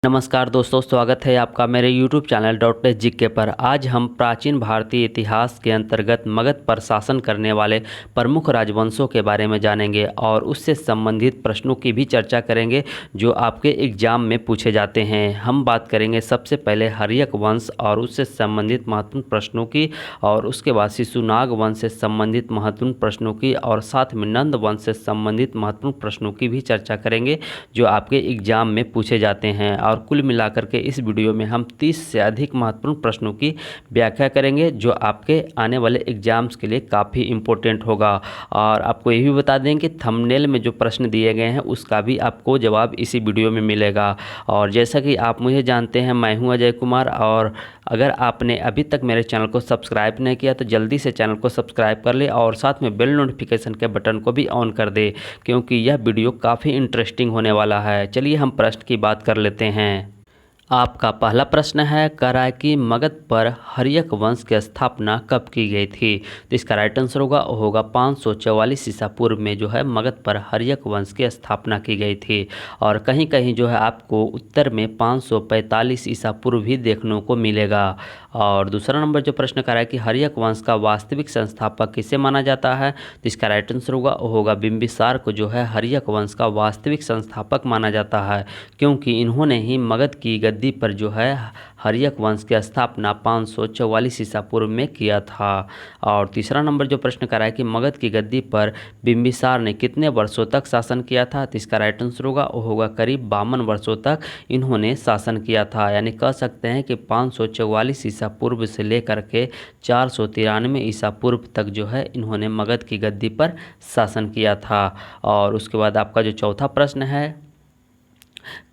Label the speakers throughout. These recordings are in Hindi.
Speaker 1: नमस्कार दोस्तों, स्वागत है आपका मेरे YouTube चैनल डॉक्टर जीके पर। आज हम प्राचीन भारतीय इतिहास के अंतर्गत मगध पर शासन करने वाले प्रमुख राजवंशों के बारे में जानेंगे और उससे संबंधित प्रश्नों की भी चर्चा करेंगे जो आपके एग्जाम में पूछे जाते हैं। हम बात करेंगे सबसे पहले हर्यक वंश और उससे संबंधित महत्वपूर्ण प्रश्नों की, और उसके बाद शिशुनाग वंश से संबंधित महत्वपूर्ण प्रश्नों की, और साथ में नंद वंश से संबंधित महत्वपूर्ण प्रश्नों की भी चर्चा करेंगे जो आपके एग्जाम में पूछे जाते हैं। और कुल मिलाकर के इस वीडियो में हम 30 से अधिक महत्वपूर्ण प्रश्नों की व्याख्या करेंगे जो आपके आने वाले एग्जाम्स के लिए काफ़ी इम्पोर्टेंट होगा। और आपको ये भी बता दें कि थंबनेल में जो प्रश्न दिए गए हैं उसका भी आपको जवाब इसी वीडियो में मिलेगा। और जैसा कि आप मुझे जानते हैं, मैं हूं अजय कुमार, और अगर आपने अभी तक मेरे चैनल को सब्सक्राइब नहीं किया तो जल्दी से चैनल को सब्सक्राइब कर ले और साथ में बेल नोटिफिकेशन के बटन को भी ऑन कर दे, क्योंकि यह वीडियो काफ़ी इंटरेस्टिंग होने वाला है। चलिए हम प्रश्न की बात कर लेते हैं। आपका पहला प्रश्न है, कह रहा है कि मगध पर हर्यक वंश की स्थापना कब की गई थी? तो इसका राइट आंसर होगा 544 ईसा पूर्व में जो है मगध पर हर्यक वंश की स्थापना की गई थी। और कहीं कहीं जो है आपको उत्तर में 545 ईसा पूर्व भी देखने को मिलेगा। और दूसरा नंबर जो प्रश्न कर रहा है कि हर्यक वंश का वास्तविक संस्थापक किसे माना जाता है? तो इसका राइट आंसर होगा बिंबिसार को जो है हर्यक वंश का वास्तविक संस्थापक माना जाता है, क्योंकि इन्होंने ही मगध की गद्दी पर जो है हर्यक वंश की स्थापना 544 ईसा पूर्व में किया था। और तीसरा नंबर जो प्रश्न कर रहा है कि मगध की गद्दी पर बिंबिसार ने कितने वर्षों तक शासन किया था? तो इसका राइट आंसर होगा करीब 52 वर्षों तक इन्होंने शासन किया था। यानी कह सकते हैं कि 544 ईसा पूर्व से लेकर के 493 ईसा पूर्व तक जो है इन्होंने मगध की गद्दी पर शासन किया था। और उसके बाद आपका जो चौथा प्रश्न है,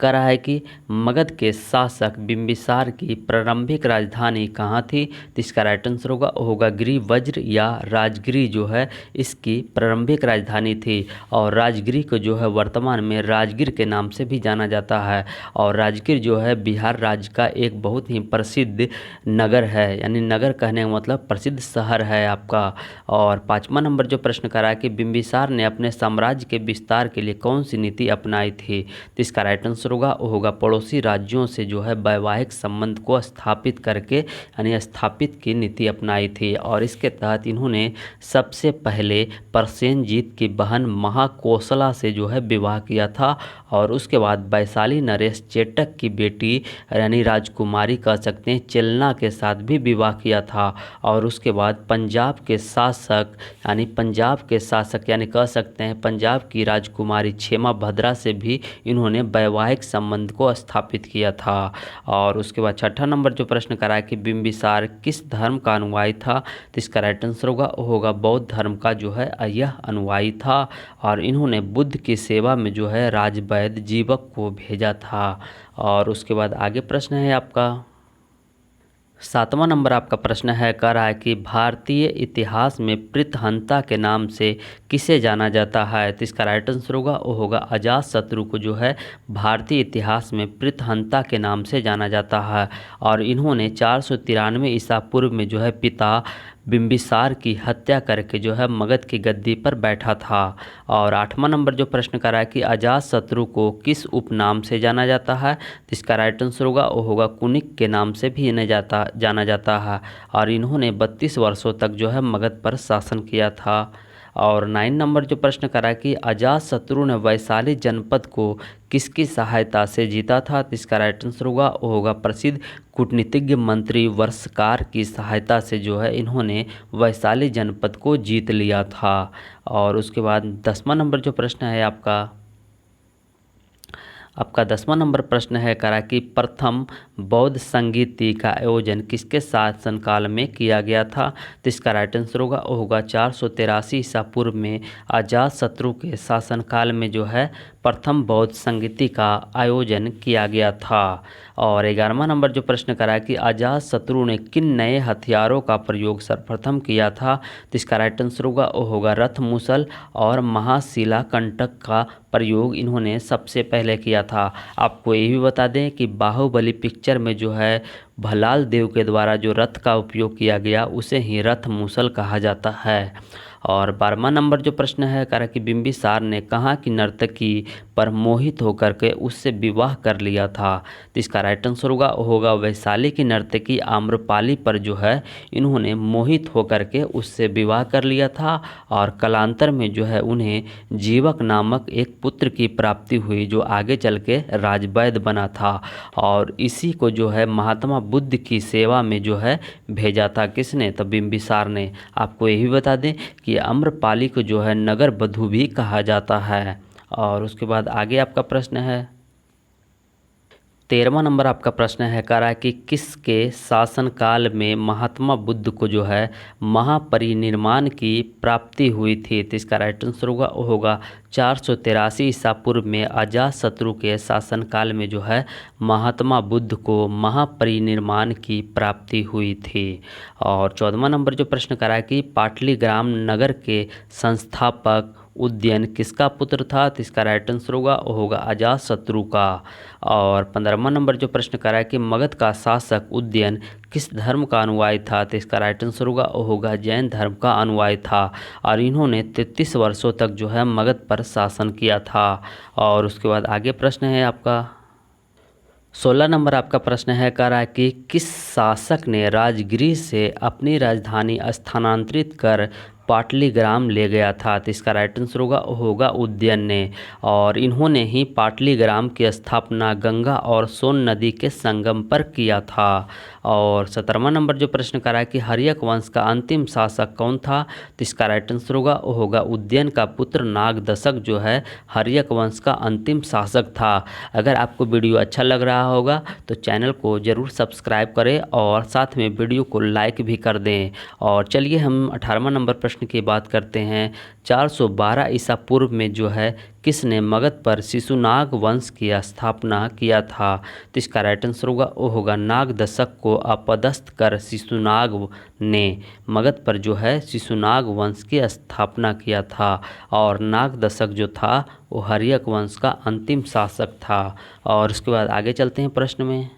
Speaker 1: कह रहा है कि मगध के शासक बिंबिसार की प्रारंभिक राजधानी कहाँ थी? तो इसका राइट आंसर होगा गिरिवज्र या राजगिरी जो है इसकी प्रारंभिक राजधानी थी। और राजगिरी को जो है वर्तमान में राजगीर के नाम से भी जाना जाता है। और राजगीर जो है बिहार राज्य का एक बहुत ही प्रसिद्ध नगर है, यानी नगर कहने का मतलब प्रसिद्ध शहर है आपका। और पाँचवा नंबर जो प्रश्न कर रहा है कि बिंबिसार ने अपने साम्राज्य के विस्तार के लिए कौन सी नीति अपनाई थी? तो इसका राइट आंसर होगा पड़ोसी राज्यों से जो है वैवाहिक संबंध को स्थापित करके यानी स्थापित की नीति अपनाई थी। और इसके तहत इन्होंने सबसे पहले प्रसेनजीत की बहन महाकोशला से जो है विवाह किया था। और उसके बाद वैशाली नरेश चेटक की बेटी यानी राजकुमारी कह सकते हैं चेलना के साथ भी विवाह किया था। और उसके बाद पंजाब के शासक यानी कह सकते हैं पंजाब की राजकुमारी क्षेमा भद्रा से भी इन्होंने वैवाहिक संबंध को स्थापित किया था। और उसके बाद छठा नंबर जो प्रश्न करा है कि बिंबिसार किस धर्म का अनुयायी था? तो इसका राइट आंसर होगा बौद्ध धर्म का जो है यह अनुयायी था। और इन्होंने बुद्ध की सेवा में जो है राजवैद्य जीवक को भेजा था। और उसके बाद आगे प्रश्न है आपका सातवां नंबर आपका प्रश्न है, कह रहा है कि भारतीय इतिहास में पृथहंता के नाम से किसे जाना जाता है? तो इसका राइट आंसर होगा अजातशत्रु को जो है भारतीय इतिहास में पृथहंता के नाम से जाना जाता है। और इन्होंने 493 ईसा पूर्व में जो है पिता बिंबिसार की हत्या करके जो है मगध की गद्दी पर बैठा था। और आठवां नंबर जो प्रश्न करा है कि अजातशत्रु को किस उपनाम से जाना जाता है? तो इसका राइट आंसर होगा कुनिक के नाम से भी इन्हें जाना जाता है। और इन्होंने 32 वर्षों तक जो है मगध पर शासन किया था। और 9 नंबर जो प्रश्न करा कि अजातशत्रु ने वैशाली जनपद को किसकी सहायता से जीता था? तो इसका राइट आंसर होगा प्रसिद्ध कूटनीतिज्ञ मंत्री वर्षकार की सहायता से जो है इन्होंने वैशाली जनपद को जीत लिया था। और उसके बाद 10वां नंबर जो प्रश्न है आपका 10वां नंबर प्रश्न है, करा कि प्रथम बौद्ध संगीति का आयोजन किसके शासनकाल में किया गया था? तो इसका राइट आंसर होगा 483 ईसा पूर्व में अजातशत्रु के शासनकाल में जो है प्रथम बौद्ध संगीति का आयोजन किया गया था। और 11वां नंबर जो प्रश्न करा है कि अजातशत्रु ने किन नए हथियारों का प्रयोग सर्वप्रथम किया था? तो इसका राइट आंसर होगा रथ मूसल और महाशिला कंटक का प्रयोग इन्होंने सबसे पहले किया था। आपको ये भी बता दें कि बाहुबली पिक्चर में जो है भल्लाल देव के द्वारा जो रथ का उपयोग किया गया उसे ही रथ मूसल कहा जाता है। और 12वां नंबर जो प्रश्न है कह रहा कि बिंबिसार ने कहाँ की नर्तकी पर मोहित होकर के उससे विवाह कर लिया था। तो इसका राइट आंसर होगा वैशाली की नर्तकी आम्रपाली पर जो है इन्होंने मोहित होकर के उससे विवाह कर लिया था और कालांतर में जो है उन्हें जीवक नामक एक पुत्र की प्राप्ति हुई जो आगे चल के राजवैद्य बना था। और इसी को जो है महात्मा बुद्ध की सेवा में जो है भेजा था किसने, तो बिंबिसार ने। आपको यही बता दें कि आम्रपाली को जो है नगर बधू भी कहा जाता है। और उसके बाद आगे आपका प्रश्न है 13वां नंबर आपका प्रश्न है कह रहा है कि किसके शासनकाल में महात्मा बुद्ध को जो है महापरिनिर्वाण की प्राप्ति हुई थी। तो इसका राइट आंसर होगा 483 ईसा पूर्व में अजातशत्रु के शासनकाल में जो है महात्मा बुद्ध को महापरिनिर्वाण की प्राप्ति हुई थी। और 14वां नंबर जो प्रश्न करा है कि पाटलीग्राम नगर के संस्थापक उदयन किसका पुत्र था। तो इसका राइट आंसर होगा अजातशत्रु का। और 15वां नंबर जो प्रश्न करा है कि मगध का शासक उदयन किस धर्म का अनुयायी था। तो इसका राइट आंसर होगा जैन धर्म का अनुयायी था और इन्होंने 33 वर्षों तक जो है मगध पर शासन किया था। और उसके बाद आगे प्रश्न है आपका 16 नंबर आपका प्रश्न है कह रहा है कि किस शासक ने राजगृह से अपनी राजधानी स्थानांतरित कर पाटलीग्राम ले गया था। तो इसका राइट आंसर होगा उदयन ने। और इन्होंने ही पाटलीग्राम की स्थापना गंगा और सोन नदी के संगम पर किया था। और 17वां नंबर जो प्रश्न करा है कि हर्यक वंश का अंतिम शासक कौन था। तो इसका राइट आंसर होगा उदयन का पुत्र नागदशक जो है हर्यक वंश का अंतिम शासक था। अगर आपको वीडियो अच्छा लग रहा होगा तो चैनल को ज़रूर सब्सक्राइब करें और साथ में वीडियो को लाइक भी कर दें। और चलिए हम 18वां नंबर प्रश्न की बात करते हैं। 412 ईसा पूर्व में जो है किसने मगध पर शिशुनाग वंश की स्थापना किया था। तो इसका राइट आंसर होगा नागदशक को अपदस्थ कर शिशुनाग ने मगध पर जो है शिशुनाग वंश की स्थापना किया था। और नागदशक जो था वो हर्यक वंश का अंतिम शासक था। और उसके बाद आगे चलते हैं प्रश्न में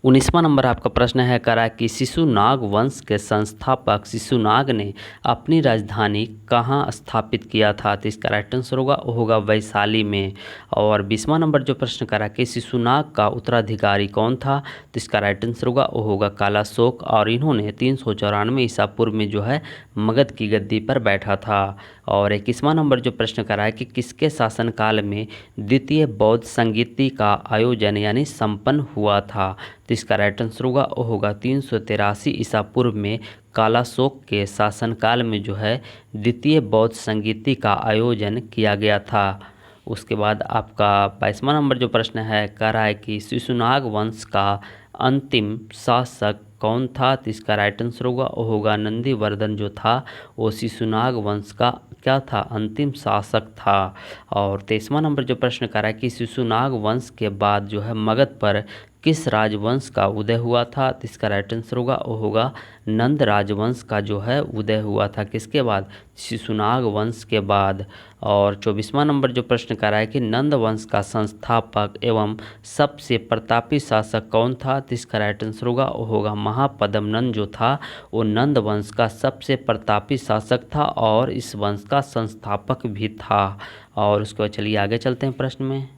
Speaker 1: 19वां नंबर आपका प्रश्न है कह रहा है कि शिशुनाग वंश के संस्थापक शिशुनाग ने अपनी राजधानी कहाँ स्थापित किया था। तो इसका राइट आंसर होगा वैशाली में। और 20वां नंबर जो प्रश्न करा कि शिशुनाग का उत्तराधिकारी कौन था। तो इसका राइट आंसर होगा कालाशोक और इन्होंने 394 ईसा पूर्व में जो है मगध की गद्दी पर बैठा था। और 21वां नंबर जो प्रश्न करा है कि किसके शासनकाल में द्वितीय बौद्ध संगीति का आयोजन यानी संपन्न हुआ था। तो इसका राइट आंसर होगा 383 ईसा पूर्व में कालाशोक के शासनकाल में जो है द्वितीय बौद्ध संगीति का आयोजन किया गया था। उसके बाद आपका 22वां नंबर जो प्रश्न है कह रहा है कि शिशुनाग वंश का अंतिम शासक कौन था। तो इसका राइट आंसर होगा नंदीवर्धन जो था वो शिशुनाग वंश का क्या था अंतिम शासक था। और 23वां नंबर जो प्रश्न कर रहा है कि शिशुनाग वंश के बाद जो है मगध पर किस राजवंश का उदय हुआ था। तो इसका राइट आंसर होगा नंद राजवंश का जो है उदय हुआ था किसके बाद शिशुनाग वंश के बाद। और 24वां नंबर जो प्रश्न कर रहा है कि नंद वंश का संस्थापक एवं सबसे प्रतापी शासक कौन था। तो इसका राइट आंसर होगा महापद्म नंद जो था वो नंद वंश का सबसे प्रतापी शासक था और इस वंश का संस्थापक भी था। और उसके बाद चलिए आगे चलते हैं प्रश्न में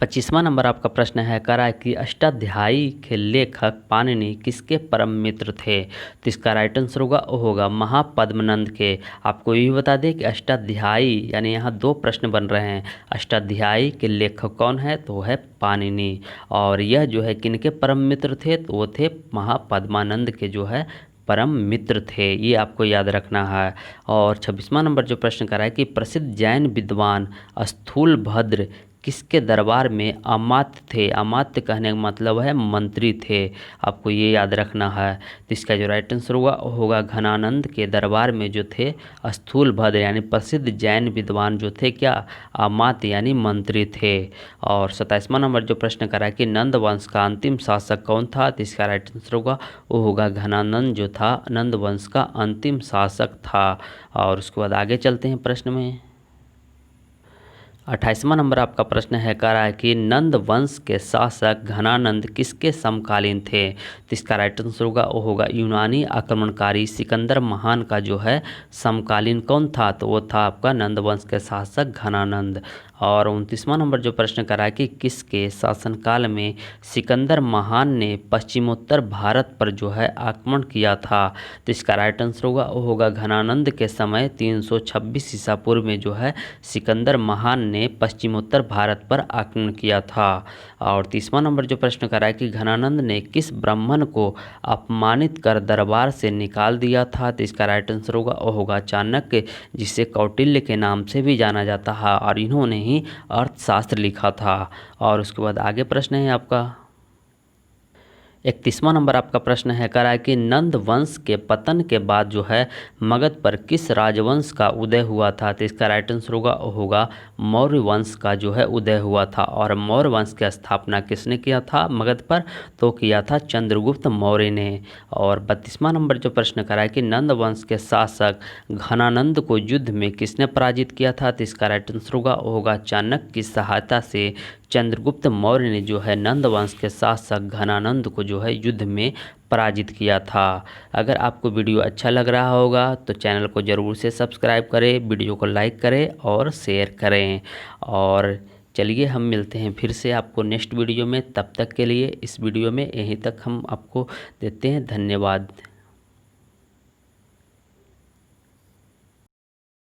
Speaker 1: 25वां नंबर आपका प्रश्न है कह रहा है कि अष्टाध्यायी के लेखक पाणिनि किसके परम मित्र थे। तो इसका राइट आंसर होगा महापद्मनंद के। आपको ये भी बता दें कि अष्टाध्यायी यानी यहाँ दो प्रश्न बन रहे हैं। अष्टाध्यायी के लेखक कौन है तो वो है पाणिनि और यह जो है किनके परम मित्र थे तो वो थे महापद्मानंद के जो है परम मित्र थे, ये आपको याद रखना है। और 26वां नंबर जो प्रश्न कर रहा है कि प्रसिद्ध जैन विद्वान स्थूलभद्र किसके दरबार में अमात्य थे। अमात्य कहने का मतलब है मंत्री थे, आपको ये याद रखना है। तो इसका जो राइट आंसर होगा घनानंद के दरबार में जो थे स्थूलभद्र यानी प्रसिद्ध जैन विद्वान जो थे क्या अमात्य यानी मंत्री थे। और 27वां नंबर जो प्रश्न करा कि नंद वंश का अंतिम शासक कौन था। तो इसका राइट आंसर होगा घनानंद जो था नंद वंश का अंतिम शासक था। और उसके बाद आगे चलते हैं प्रश्न में 28वां नंबर आपका प्रश्न है कह रहा है कि नंद वंश के शासक घनानंद किसके समकालीन थे। तो इसका राइट आंसर होगा वो होगा यूनानी आक्रमणकारी सिकंदर महान का जो है समकालीन कौन था, तो वो था आपका नंद वंश के शासक घनानंद। और 29वां नंबर जो प्रश्न कर रहा है कि किसके शासनकाल में सिकंदर महान ने पश्चिमोत्तर भारत पर जो है आक्रमण किया था। तो इसका राइट आंसर होगा वो होगा घनानंद के समय 326 ईसा पूर्व में जो है सिकंदर महान ने पश्चिमोत्तर भारत पर आक्रमण किया था। और 30वां नंबर जो प्रश्न कर रहा है कि घनानंद ने किस ब्राह्मण को अपमानित कर दरबार से निकाल दिया था। तो इसका राइट आंसर होगा वो होगा चाणक्य, जिसे कौटिल्य के नाम से भी जाना जाता है और इन्होंने ही अर्थशास्त्र लिखा था। और उसके बाद आगे प्रश्न है आपका 31वां नंबर आपका प्रश्न है कह रहा है कि नंद वंश के पतन के बाद जो है मगध पर किस राजवंश का उदय हुआ था। तो इसका राइट आंसर होगा मौर्य वंश का जो है उदय हुआ था। और मौर्य वंश की स्थापना किसने किया था मगध पर, तो किया था चंद्रगुप्त मौर्य ने। और 32वां नंबर जो प्रश्न कर रहा है कि नंद वंश के शासक घनानंद को युद्ध में किसने पराजित किया था। तो इसका राइट आंसर होगा चाणक्य की सहायता से चंद्रगुप्त मौर्य ने जो है नंद वंश के शासक घनानंद को जो है युद्ध में पराजित किया था। अगर आपको वीडियो अच्छा लग रहा होगा तो चैनल को ज़रूर से सब्सक्राइब करें, वीडियो को लाइक करें और शेयर करें। और चलिए हम मिलते हैं फिर से आपको नेक्स्ट वीडियो में, तब तक के लिए इस वीडियो में यहीं तक हम आपको देते हैं। धन्यवाद।